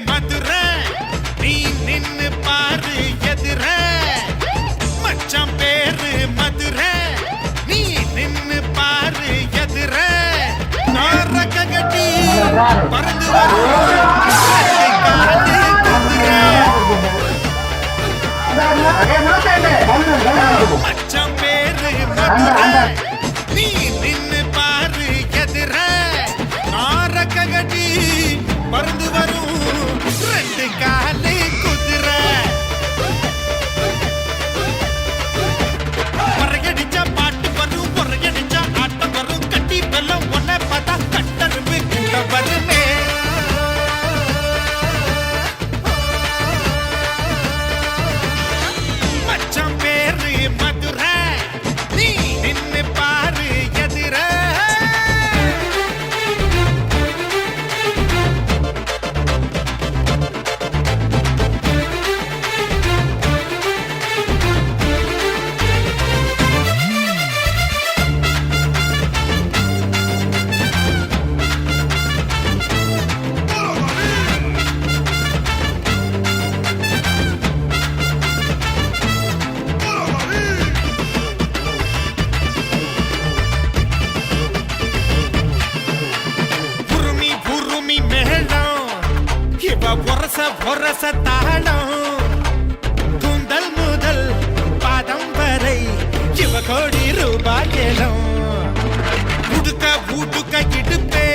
மதுரை நீ நின்னு பாரு எதிர மச்சான் பேரு மதுரை நீ நின்னு பாரு எதிர நாரக கட்டி பறந்து மச்சான் பேரு மதுரை நீ நின்னு பாரு எதிர நாரக கட்டி பறந்து வரும் ரெண்டு காலு குதிரை பொறையடிச்சா பாட்டு வரும் பொறையடிச்சா ஆட்டம் வரும் கட்டி வெள்ளம் ஒன்ன பார்த்தா கட்டரும்பு கூட வருமே மச்சான் பேரு மதுரை நீ நின்னு பாரு எதிர பொரச தாளம் கூந்தல் முதல் பாதம் வரை இவ கோடி ரூபாய் ஏலம் உடுக்க ஊட்டுக்க இடுப்பே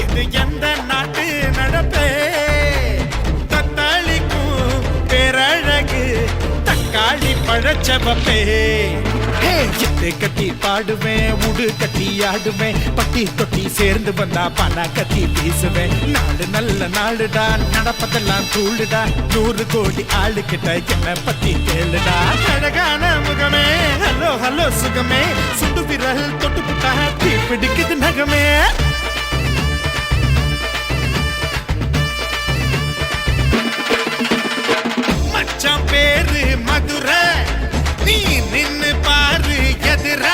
இது எந்த நாட்டு நடப்பே தத்தாளிக்கும் பேரழகு தக்காளி பழச்சவப்பே எட்டு கட்டி பாடுவேன் உடு கட்டி ஆடுவேன் பட்டி தொட்டி சேர்ந்து வந்தா பண கட்டி வீசுவேன் நாடு நல்ல நாடுடா நடப்பதெல்லாம் தூளுடா 100 கோடி ஆளுகிட்ட என்ன பத்தி கேளுடா அழகான முகமே ஹலோ ஹலோ சுகமே சுண்டு விரல் தொட்டு புட்டா தீ பிடிக்குது நகமே மச்சான் பேரு மதுரை நீ நின்னு பாரு எதிர